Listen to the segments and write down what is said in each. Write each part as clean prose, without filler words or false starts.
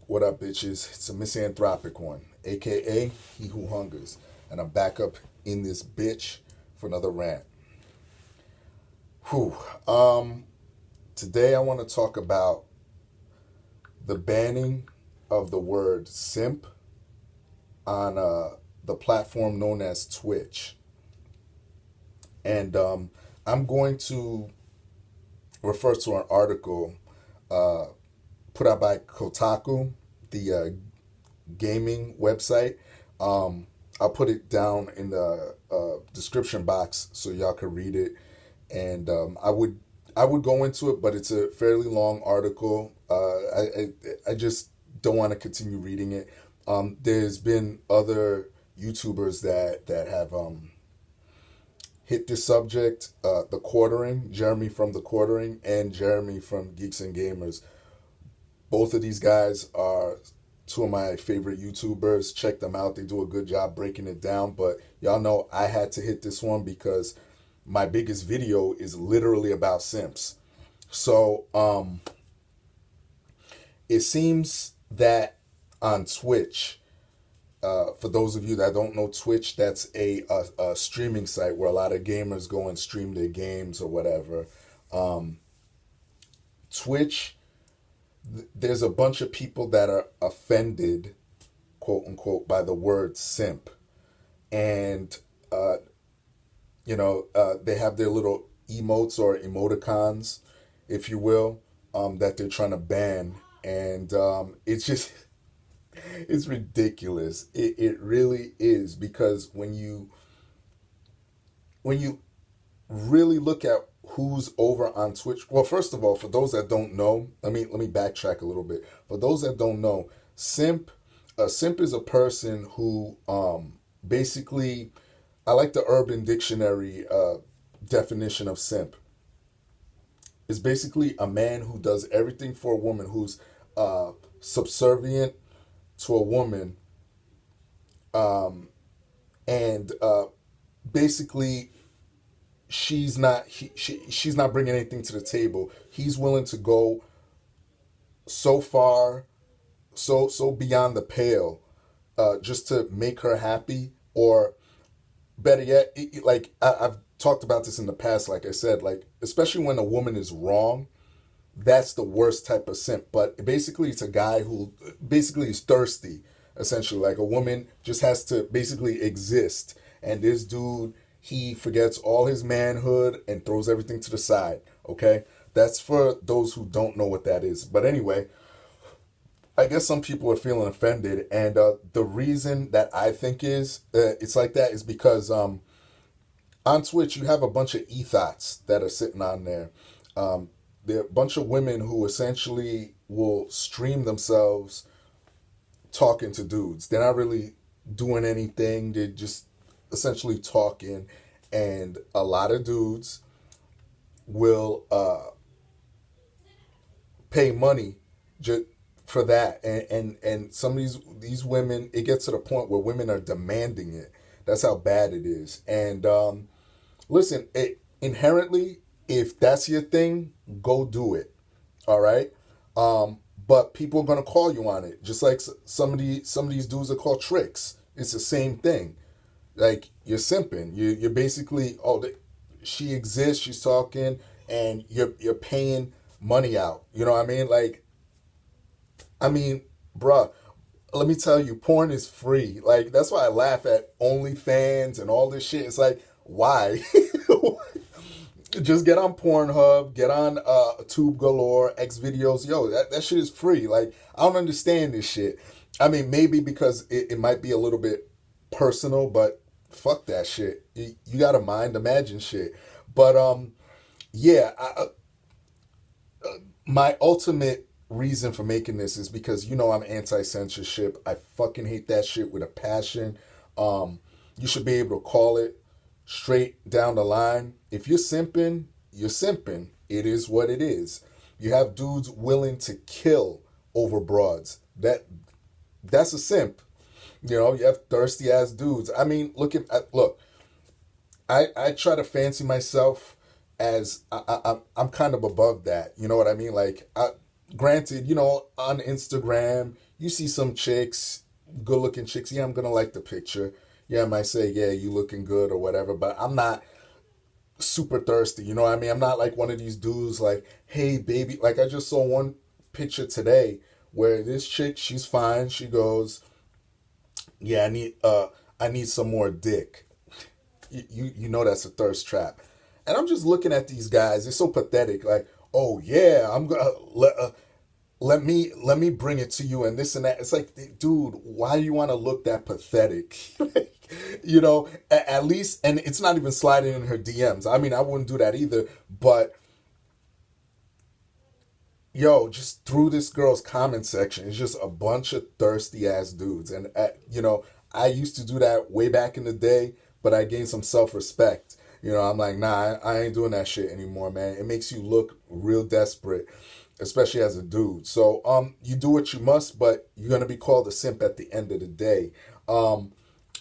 What up, bitches? It's a misanthropic one, aka He Who Hungers. And I'm back up in this bitch for another rant. Whew. Today I want to talk about the banning of the word simp on the platform known as Twitch. And I'm going to refer to an article uh, put out by Kotaku, the gaming website. I'll put it down in the description box so y'all can read it. And I would go into it, but it's a fairly long article. I just don't want to continue reading it. There's been other YouTubers that have hit this subject. The Quartering, Jeremy from the Quartering, and Jeremy from Geeks and Gamers. Both of these guys are two of my favorite YouTubers. Check them out. They do a good job breaking it down. But y'all know I had to hit this one because my biggest video is literally about simps. So it seems that on Twitch, for those of you that don't know Twitch, that's a streaming site where a lot of gamers go and stream their games or whatever. Twitch, there's a bunch of people that are offended, quote unquote, by the word simp. And, they have their little emotes or emoticons, if you will, that they're trying to ban. And it's just, it's ridiculous. It really is, because when you really look at who's over on Twitch. Well, first of all, for those that don't know, let me backtrack a little bit. For those that don't know, simp is a person who basically, I like the Urban Dictionary definition of simp. Is basically a man who does everything for a woman, who's subservient to a woman, and basically she's not bringing anything to the table. He's willing to go so far, so beyond the pale, just to make her happy. Or better yet, I've talked about this in the past. Like I said, like especially when a woman is wrong, that's the worst type of simp. But basically, it's a guy who basically is thirsty. Essentially, like a woman just has to basically exist, and this dude, he forgets all his manhood and throws everything to the side. Okay, that's for those who don't know what that is. But anyway, I guess some people are feeling offended, and the reason that I think is it's like that is because on Twitch you have a bunch of ethots that are sitting on there. There are a bunch of women who essentially will stream themselves talking to dudes. They're not really doing anything. They're just essentially talking, and a lot of dudes will pay money just for that. And some of these women, it gets to the point where women are demanding it. That's how bad it is. And listen, inherently, if that's your thing, go do it. All right. But people are gonna call you on it, just like some of these dudes are called tricks. It's the same thing. Like you're simping. You're basically, she exists. She's talking, and you're paying money out. You know what I mean? Like, bruh. Let me tell you, porn is free. Like that's why I laugh at OnlyFans and all this shit. It's like, why? Just get on Pornhub, get on Tube Galore, X videos. Yo, that shit is free. Like, I don't understand this shit. Maybe because it might be a little bit personal, but fuck that shit. You gotta mind imagine shit. But yeah, my ultimate reason for making this is because I'm anti-censorship. I fucking hate that shit with a passion. You should be able to call it straight down the line. If you're simping, you're simping. It is what it is. You have dudes willing to kill over broads. That's a simp. You have thirsty ass dudes. Look. I try to fancy myself as I'm kind of above that. You know what I mean? Like, granted, on Instagram, you see some chicks, good looking chicks. Yeah, I'm gonna like the picture. Yeah, I might say, yeah, you looking good or whatever, but I'm not super thirsty. You know what I mean? I'm not like one of these dudes like, hey, baby. Like, I just saw one picture today where this chick, she's fine. She goes, yeah, I need some more dick. You know that's a thirst trap. And I'm just looking at these guys. They're so pathetic. Like, oh yeah, I'm gonna let me bring it to you and this and that. It's like, dude, why do you want to look that pathetic? You know, at least, and it's not even sliding in her DMs. I mean, I wouldn't do that either. But yo, just through this girl's comment section, it's just a bunch of thirsty ass dudes. And you know, I used to do that way back in the day, but I gained some self respect. You know, I'm like, nah, I ain't doing that shit anymore, man. It makes you look real desperate, especially as a dude. So, you do what you must, but you're gonna be called a simp at the end of the day.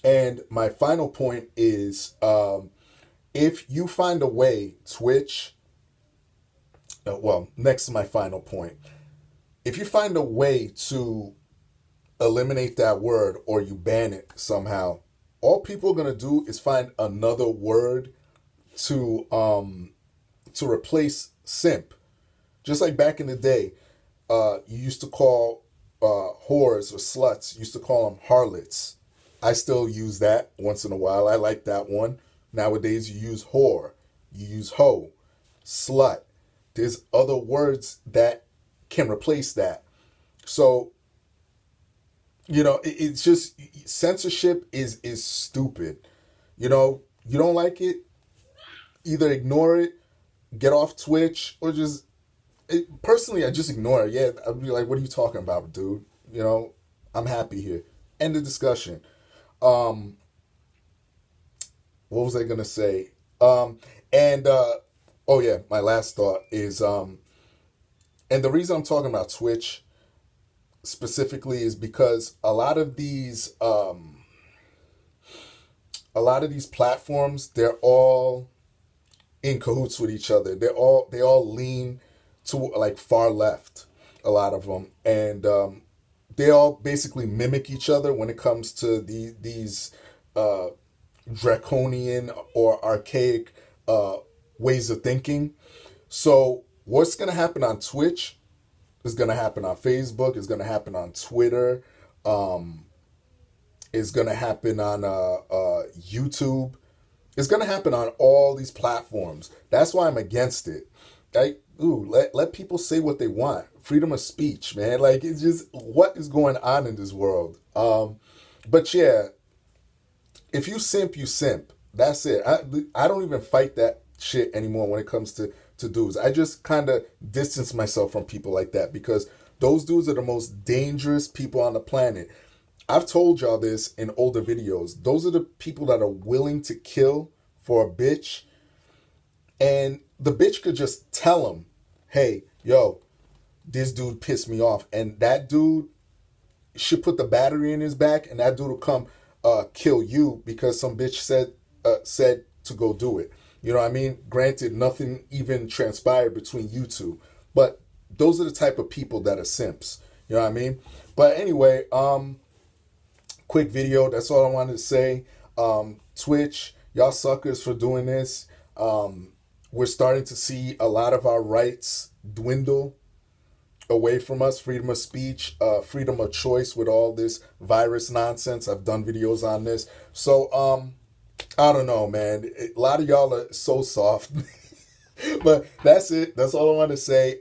And my final point is, if you find a way, Twitch. Well, next to my final point, if you find a way to eliminate that word or you ban it somehow, all people are gonna do is find another word to replace simp. Just like back in the day, you used to call whores or sluts, you used to call them harlots. I still use that once in a while. I like that one. Nowadays, you use whore, you use hoe, slut. There's other words that can replace that. So, you know, it's just censorship is stupid. You know, you don't like it, either ignore it, get off Twitch, or just personally, I just ignore it. Yeah, I'd be like, what are you talking about, dude? You know, I'm happy here. End of discussion. Um, what was I gonna say? And oh yeah, my last thought is and the reason I'm talking about Twitch specifically is because a lot of these platforms, they're all in cahoots with each other. They all lean to like far left, a lot of them, and they all basically mimic each other when it comes to these uh, draconian or archaic ways of thinking. So what's gonna happen on Twitch is gonna happen on Facebook. Is gonna happen on Twitter. Um, is gonna happen on YouTube. It's gonna happen on all these platforms. That's why I'm against it. Like, ooh, let people say what they want. Freedom of speech, man. Like, it's just what is going on in this world. But yeah, if you simp, you simp. That's it. I don't even fight that shit anymore when it comes to dudes. I just kind of distance myself from people like that because those dudes are the most dangerous people on the planet. I've told y'all this in older videos. Those are the people that are willing to kill for a bitch. And the bitch could just tell him, hey, yo, this dude pissed me off. And that dude should put the battery in his back and that dude will come kill you because some bitch said to go do it. You know what I mean? Granted, nothing even transpired between you two. But those are the type of people that are simps. You know what I mean? But anyway, quick video. That's all I wanted to say. Twitch, y'all suckers for doing this. We're starting to see a lot of our rights dwindle away from us. Freedom of speech, freedom of choice with all this virus nonsense. I've done videos on this. So, I don't know, man. A lot of y'all are so soft. But that's it. That's all I want to say.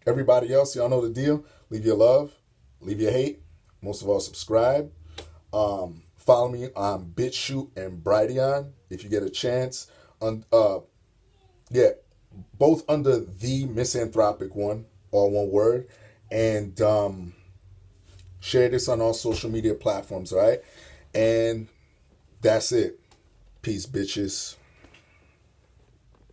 Everybody else, y'all know the deal. Leave your love. Leave your hate. Most of all, subscribe. Follow me on BitChute and Brighteon if you get a chance. Yeah, both under the Misanthropic one, all one word. And share this on all social media platforms, all right? And that's it. Peace, bitches.